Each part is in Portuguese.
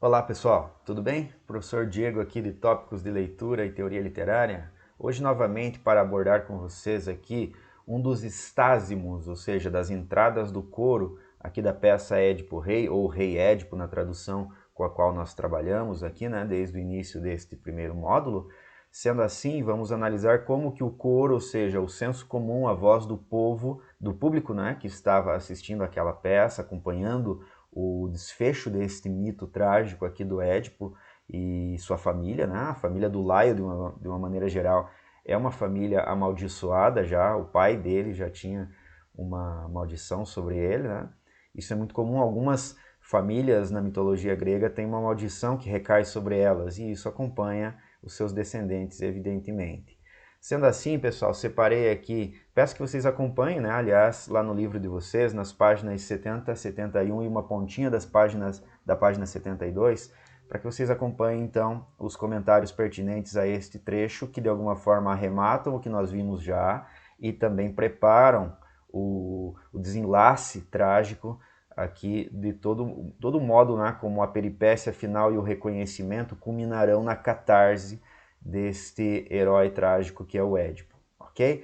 Olá pessoal, tudo bem? Professor Diego aqui de Tópicos de Leitura e Teoria Literária. Hoje novamente para abordar com vocês aqui um dos estásimos, ou seja, das entradas do coro aqui da peça Édipo Rei, ou Rei Édipo na tradução com a qual nós trabalhamos aqui, né, desde o início deste primeiro módulo. Sendo assim, vamos analisar como que o coro, ou seja, o senso comum, a voz do povo, do público, né, que estava assistindo aquela peça, acompanhando o desfecho deste mito trágico aqui do Édipo e sua família, né? A família do Laio, de uma maneira geral, é uma família amaldiçoada já, o pai dele já tinha uma maldição sobre ele, né? Isso é muito comum, algumas famílias na mitologia grega têm uma maldição que recai sobre elas, e isso acompanha os seus descendentes, evidentemente. Sendo assim, pessoal, separei aqui, peço que vocês acompanhem, né? Aliás, lá no livro de vocês, nas páginas 70, 71 e uma pontinha das páginas da página 72, para que vocês acompanhem, então, os comentários pertinentes a este trecho, que de alguma forma arrematam o que nós vimos já e também preparam o desenlace trágico aqui de todo modo, né? Como a peripécia final e o reconhecimento culminarão na catarse deste herói trágico que é o Édipo, ok?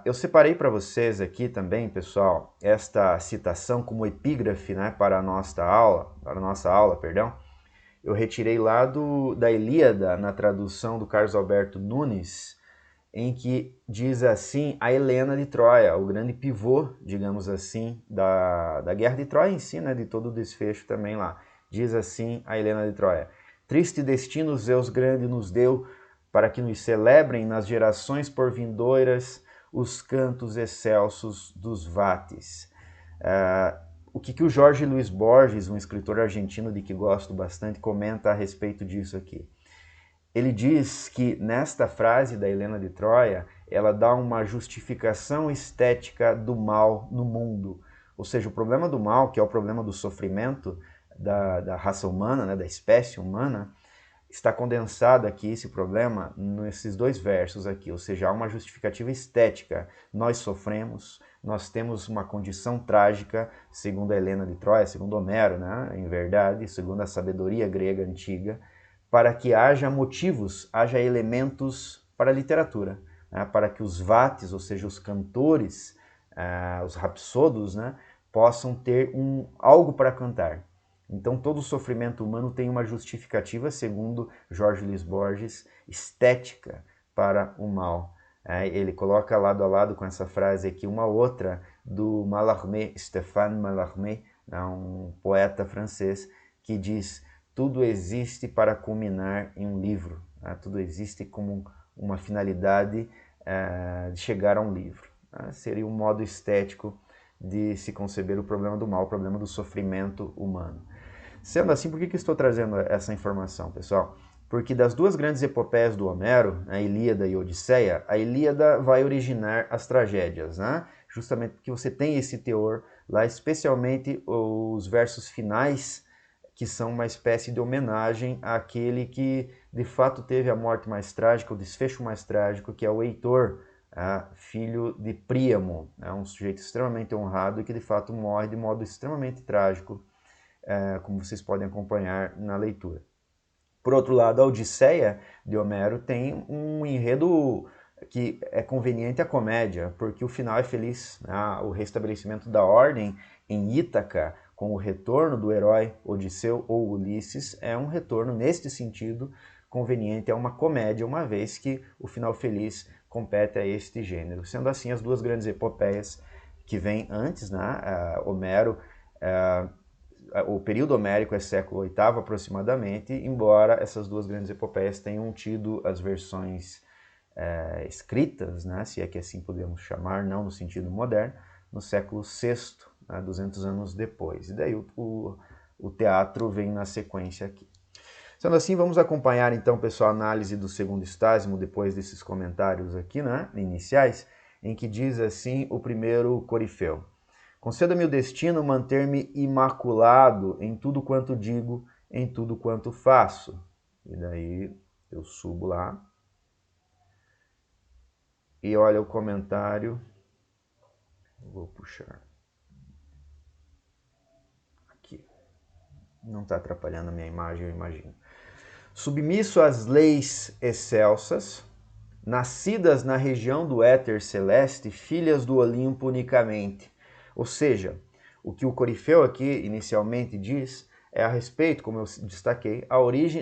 Eu separei para vocês aqui também, pessoal, esta citação como epígrafe, né, para a nossa aula, perdão. Eu retirei lá da Ilíada, na tradução do Carlos Alberto Nunes, em que diz assim a Helena de Troia, o grande pivô, digamos assim, da Guerra de Troia em si, né, de todo o desfecho também lá. Diz assim a Helena de Troia: triste destino Zeus grande nos deu, para que nos celebrem nas gerações por vindouras os cantos excelsos dos vates. O que o Jorge Luiz Borges, um escritor argentino de que gosto bastante, comenta a respeito disso aqui. Ele diz que nesta frase da Helena de Troia, ela dá uma justificação estética do mal no mundo. Ou seja, o problema do mal, que é o problema do sofrimento da raça humana, né, da espécie humana, está condensado aqui, esse problema, nesses dois versos aqui. Ou seja, há uma justificativa estética. Nós sofremos, nós temos uma condição trágica, segundo a Helena de Troia, segundo Homero, né, em verdade, segundo a sabedoria grega antiga, para que haja motivos, haja elementos para a literatura, né? Para que os vates, ou seja, os cantores, os rapsodos, né, possam ter algo para cantar. Então todo o sofrimento humano tem uma justificativa, segundo Jorge Luiz Borges, estética para o mal. Ele coloca lado a lado com essa frase aqui uma outra do Mallarmé, Stéphane Mallarmé, um poeta francês, que diz: tudo existe para culminar em um livro, tudo existe como uma finalidade de chegar a um livro. Seria um modo estético de se conceber o problema do mal, o problema do sofrimento humano. Sendo assim, por que estou trazendo essa informação, pessoal? Porque das duas grandes epopeias do Homero, a Ilíada e a Odisseia, a Ilíada vai originar as tragédias, né? Justamente porque você tem esse teor lá, especialmente os versos finais, que são uma espécie de homenagem àquele que de fato teve a morte mais trágica, o desfecho mais trágico, que é o Heitor, filho de Príamo, um sujeito extremamente honrado e que de fato morre de modo extremamente trágico, como vocês podem acompanhar na leitura. Por outro lado, a Odisseia de Homero tem um enredo que é conveniente à comédia, porque o final é feliz, né? O restabelecimento da ordem em Ítaca, com o retorno do herói Odisseu ou Ulisses, é um retorno, neste sentido, conveniente a uma comédia, uma vez que o final feliz compete a este gênero. Sendo assim, as duas grandes epopeias que vêm antes, né? Homero, o período homérico é século VIII aproximadamente, embora essas duas grandes epopeias tenham tido as versões escritas, né, se é que assim podemos chamar, não no sentido moderno, no século VI, 200 anos depois. E daí o teatro vem na sequência aqui. Sendo assim, vamos acompanhar então, pessoal, a análise do segundo estásimo, depois desses comentários aqui, né, iniciais, em que diz assim o primeiro corifeu: conceda-me o destino manter-me imaculado em tudo quanto digo, em tudo quanto faço. E daí eu subo lá e olha o comentário. Vou puxar aqui. Não está atrapalhando a minha imagem, eu imagino. Submisso às leis excelsas, nascidas na região do éter celeste, filhas do Olimpo unicamente. Ou seja, o que o Corifeu aqui inicialmente diz é a respeito, como eu destaquei,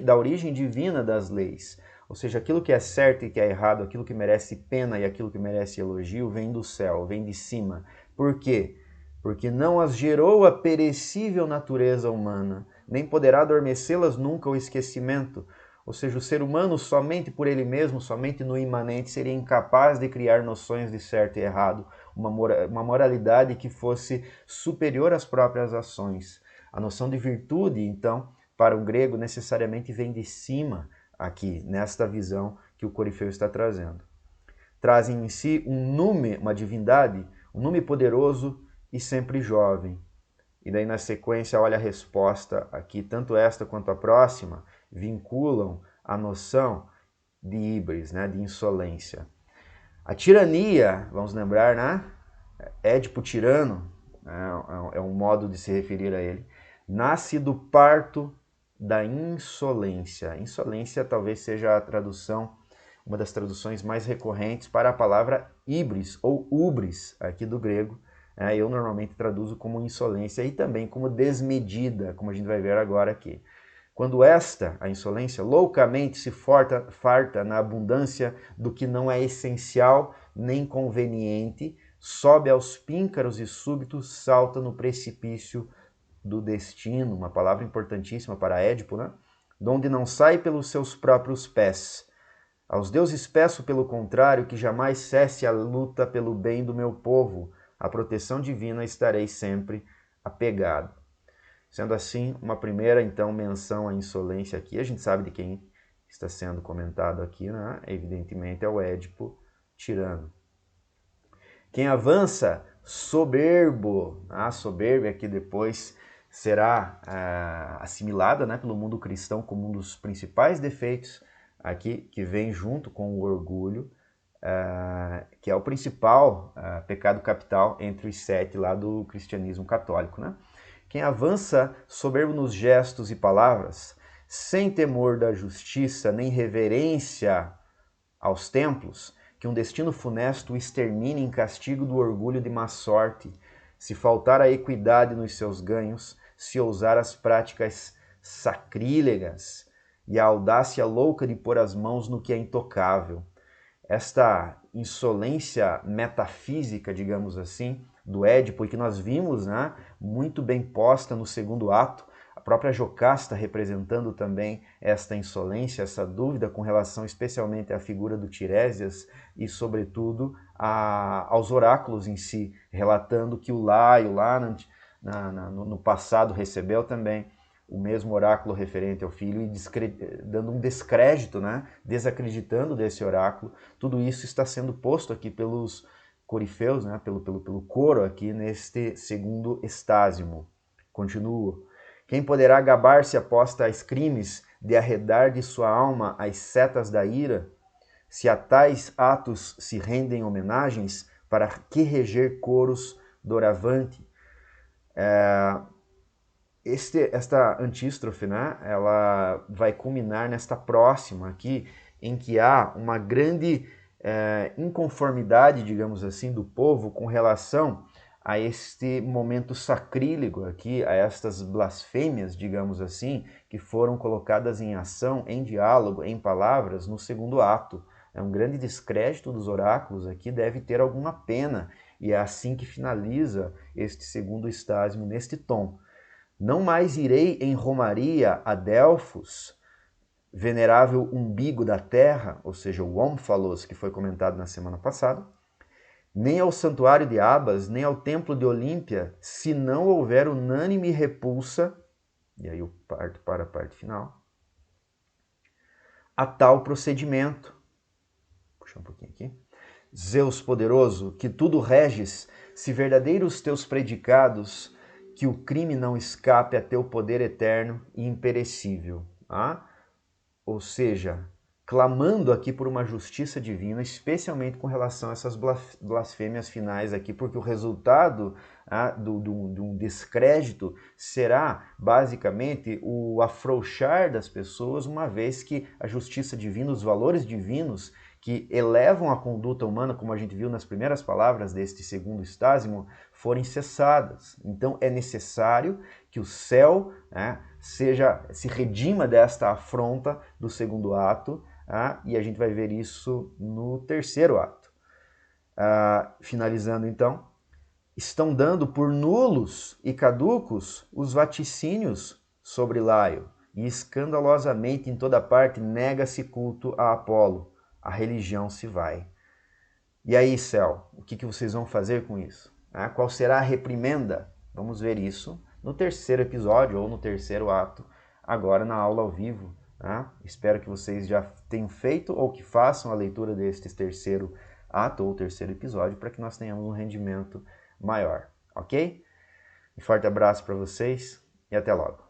da origem divina das leis. Ou seja, aquilo que é certo e que é errado, aquilo que merece pena e aquilo que merece elogio, vem do céu, vem de cima. Por quê? Porque não as gerou a perecível natureza humana, nem poderá adormecê-las nunca o esquecimento. Ou seja, o ser humano, somente por ele mesmo, somente no imanente, seria incapaz de criar noções de certo e errado, uma moralidade que fosse superior às próprias ações. A noção de virtude, então, para o grego, necessariamente vem de cima aqui, nesta visão que o Corifeu está trazendo. Trazem em si um nume, uma divindade, um nume poderoso e sempre jovem. E daí na sequência, olha a resposta aqui, tanto esta quanto a próxima, vinculam a noção de híbris, né, de insolência. A tirania, vamos lembrar, né? Édipo tirano, é um modo de se referir a ele, nasce do parto da insolência. Insolência talvez seja a tradução, uma das traduções mais recorrentes para a palavra híbris ou ubris, aqui do grego. Eu normalmente traduzo como insolência e também como desmedida, como a gente vai ver agora aqui. Quando esta, a insolência, loucamente se farta na abundância do que não é essencial nem conveniente, sobe aos píncaros e súbitos salta no precipício do destino, uma palavra importantíssima para Édipo, né? Donde não sai pelos seus próprios pés. Aos deuses peço, pelo contrário, que jamais cesse a luta pelo bem do meu povo. À proteção divina estarei sempre apegado. Sendo assim, uma primeira, então, menção à insolência aqui. A gente sabe de quem está sendo comentado aqui, né? Evidentemente é o Édipo tirano. Quem avança soberbo, a soberba que depois será assimilada, né, pelo mundo cristão como um dos principais defeitos aqui, que vem junto com o orgulho, que é o principal pecado capital entre os 7 lá do cristianismo católico, né? Quem avança soberbo nos gestos e palavras, sem temor da justiça nem reverência aos templos, que um destino funesto o extermine em castigo do orgulho de má sorte, se faltar a equidade nos seus ganhos, se ousar as práticas sacrílegas e a audácia louca de pôr as mãos no que é intocável. Esta insolência metafísica, digamos assim, do Édipo, e que nós vimos, né, muito bem posta no segundo ato, a própria Jocasta representando também esta insolência, essa dúvida com relação especialmente à figura do Tiresias e, sobretudo, aos oráculos em si, relatando que o Laio, lá no passado, recebeu também o mesmo oráculo referente ao filho e dando um descrédito, né? Desacreditando desse oráculo. Tudo isso está sendo posto aqui pelos corifeus, né? pelo coro aqui neste segundo estásimo. Continuo. Quem poderá gabar-se após tais crimes de arredar de sua alma as setas da ira? Se a tais atos se rendem homenagens, para que reger coros doravante? Esta antístrofe, né, ela vai culminar nesta próxima aqui, em que há uma grande inconformidade, digamos assim, do povo com relação a este momento sacrílego aqui, a estas blasfêmias, digamos assim, que foram colocadas em ação, em diálogo, em palavras, no segundo ato. É um grande descrédito dos oráculos aqui, deve ter alguma pena, e é assim que finaliza este segundo estásimo, neste tom. Não mais irei em romaria a Delfos, venerável umbigo da terra, ou seja, o Ómphalos, que foi comentado na semana passada, nem ao santuário de Abas, nem ao templo de Olímpia, se não houver unânime repulsa, e aí eu parto para a parte final, a tal procedimento. Puxa um pouquinho aqui. Zeus poderoso, que tudo reges, se verdadeiros teus predicados, que o crime não escape a teu poder eterno e imperecível. Ou seja, clamando aqui por uma justiça divina, especialmente com relação a essas blasfêmias finais aqui, porque o resultado de um descrédito será basicamente o afrouxar das pessoas, uma vez que a justiça divina, os valores divinos que elevam a conduta humana, como a gente viu nas primeiras palavras deste segundo estásimo, forem cessadas. Então é necessário que o céu, né, se redima desta afronta do segundo ato, e a gente vai ver isso no terceiro ato. Finalizando então, estão dando por nulos e caducos os vaticínios sobre Laio, e escandalosamente em toda parte nega-se culto a Apolo. A religião se vai. E aí, céu, o que vocês vão fazer com isso? Qual será a reprimenda? Vamos ver isso no terceiro episódio ou no terceiro ato, agora na aula ao vivo. Espero que vocês já tenham feito ou que façam a leitura deste terceiro ato ou terceiro episódio para que nós tenhamos um rendimento maior, ok? Um forte abraço para vocês e até logo.